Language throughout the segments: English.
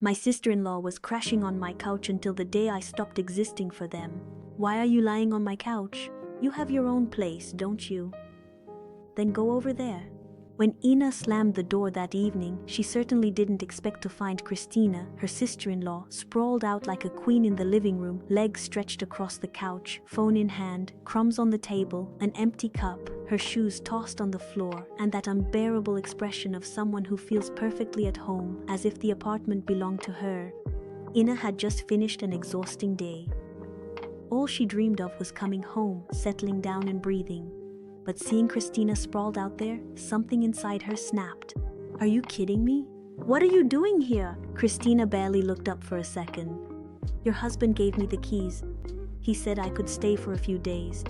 My sister-in-law was crashing on my couch until the day I stopped existing for them. Why are you lying on my couch? You have your own place, don't you? Then go over there. When Ina slammed the door that evening, she certainly didn't expect to find Christina, her sister-in-law, sprawled out like a queen in the living room, legs stretched across the couch, phone in hand, crumbs on the table, an empty cup, her shoes tossed on the floor, and that unbearable expression of someone who feels perfectly at home, as if the apartment belonged to her. Ina had just finished an exhausting day. All she dreamed of was coming home, settling down and breathing. But seeing Christina sprawled out there, something inside her snapped. Are you kidding me? What are you doing here? Christina barely looked up for a second. Your husband gave me the keys. He said I could stay for a few days.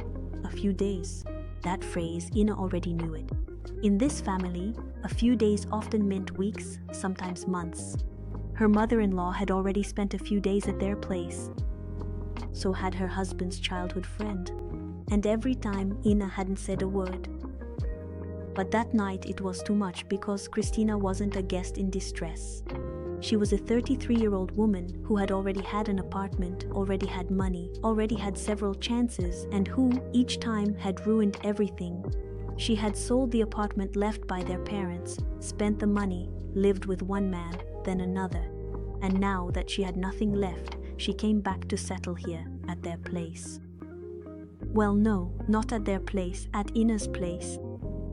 A few days. That phrase, Ina already knew it. In this family, a few days often meant weeks, sometimes months. Her mother-in-law had already spent a few days at their place. So had her husband's childhood friend. And every time Ina hadn't said a word. But that night it was too much because Christina wasn't a guest in distress. She was a 33-year-old woman who had already had an apartment, already had money, already had several chances, and who, each time, had ruined everything. She had sold the apartment left by their parents, spent the money, lived with one man, then another. And now that she had nothing left, she came back to settle here, at their place. Well, no, not at their place, at Ina's place.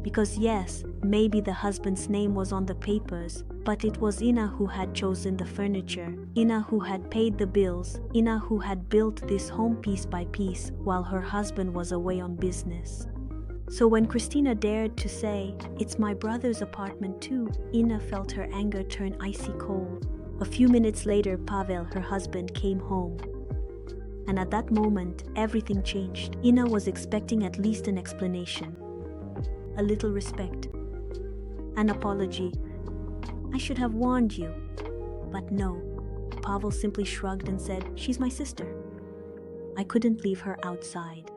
Because yes, maybe the husband's name was on the papers, but it was Ina who had chosen the furniture, Ina who had paid the bills, Ina who had built this home piece by piece while her husband was away on business. So when Christina dared to say, "It's my brother's apartment too," Ina felt her anger turn icy cold. A few minutes later, Pavel, her husband, came home. And at that moment, everything changed. Ina was expecting at least an explanation. A little respect. An apology. I should have warned you. But no. Pavel simply shrugged and said, "She's my sister. I couldn't leave her outside."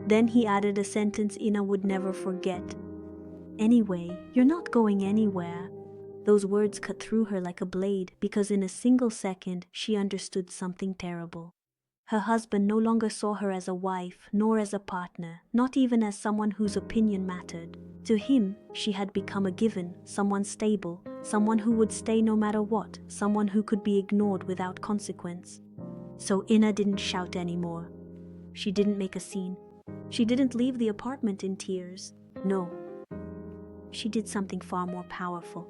Then he added a sentence Ina would never forget. "Anyway, you're not going anywhere." Those words cut through her like a blade because in a single second she understood something terrible. Her husband no longer saw her as a wife, nor as a partner, not even as someone whose opinion mattered. To him, she had become a given, someone stable, someone who would stay no matter what, someone who could be ignored without consequence. So Ina didn't shout anymore. She didn't make a scene. She didn't leave the apartment in tears. No. She did something far more powerful.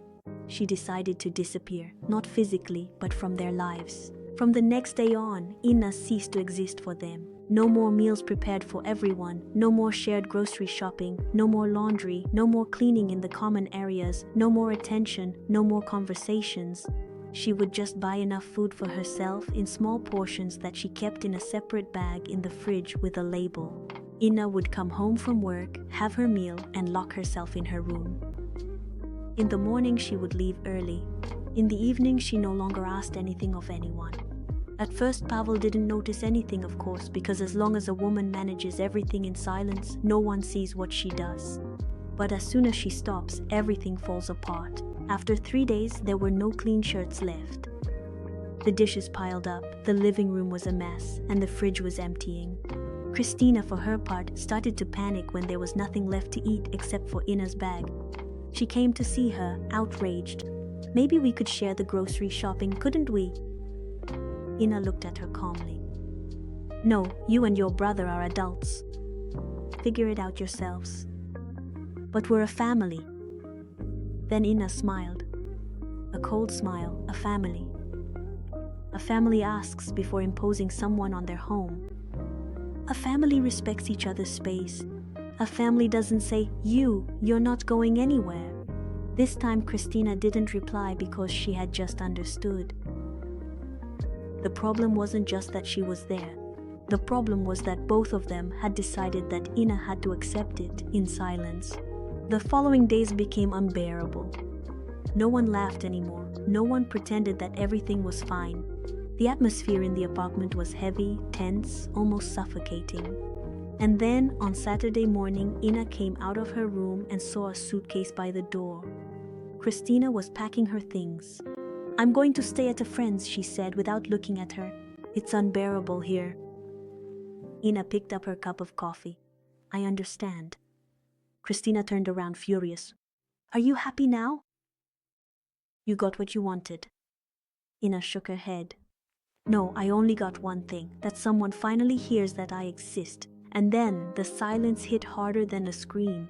She decided to disappear, not physically, but from their lives. From the next day on, Ina ceased to exist for them. No more meals prepared for everyone, no more shared grocery shopping, no more laundry, no more cleaning in the common areas, no more attention, no more conversations. She would just buy enough food for herself in small portions that she kept in a separate bag in the fridge with a label. Ina would come home from work, have her meal, and lock herself in her room. In the morning she would leave early. In the evening she no longer asked anything of anyone. At first Pavel didn't notice anything, of course, because as long as a woman manages everything in silence, no one sees what she does. But as soon as she stops, everything falls apart. After 3 days, there were no clean shirts left. The dishes piled up, the living room was a mess, and the fridge was emptying. Christina, for her part, started to panic when there was nothing left to eat except for Ina's bag. She came to see her, outraged. "Maybe we could share the grocery shopping, couldn't we?" Ina looked at her calmly. "No, you and your brother are adults. Figure it out yourselves." "But we're a family." Then Ina smiled. A cold smile, a family. A family asks before imposing someone on their home. A family respects each other's space. A family doesn't say, you're not going anywhere." This time Christina didn't reply because she had just understood. The problem wasn't just that she was there. The problem was that both of them had decided that Ina had to accept it in silence. The following days became unbearable. No one laughed anymore. No one pretended that everything was fine. The atmosphere in the apartment was heavy, tense, almost suffocating. And then, on Saturday morning, Ina came out of her room and saw a suitcase by the door. Christina was packing her things. I'm going to stay at a friend's, she said without looking at her. It's unbearable here. Ina picked up her cup of coffee. I understand. Christina turned around furious. Are you happy now? You got what you wanted. Ina shook her head. No, I only got one thing, that someone finally hears that I exist. And then the silence hit harder than a scream.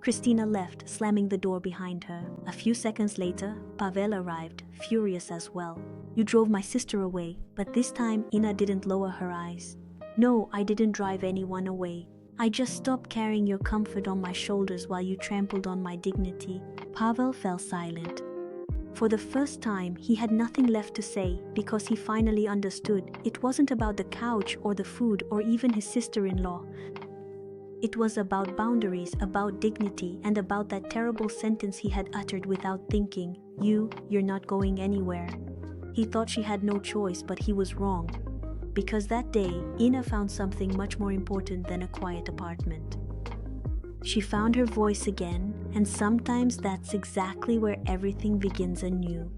Christina left, slamming the door behind her. A few seconds later, Pavel arrived, furious as well. You drove my sister away, but this time Ina didn't lower her eyes. No, I didn't drive anyone away. I just stopped carrying your comfort on my shoulders while you trampled on my dignity. Pavel fell silent. For the first time, he had nothing left to say because he finally understood it wasn't about the couch or the food or even his sister-in-law. It was about boundaries, about dignity, and about that terrible sentence he had uttered without thinking. You're not going anywhere. He thought she had no choice, but he was wrong. Because that day, Ina found something much more important than a quiet apartment. She found her voice again, and sometimes that's exactly where everything begins anew.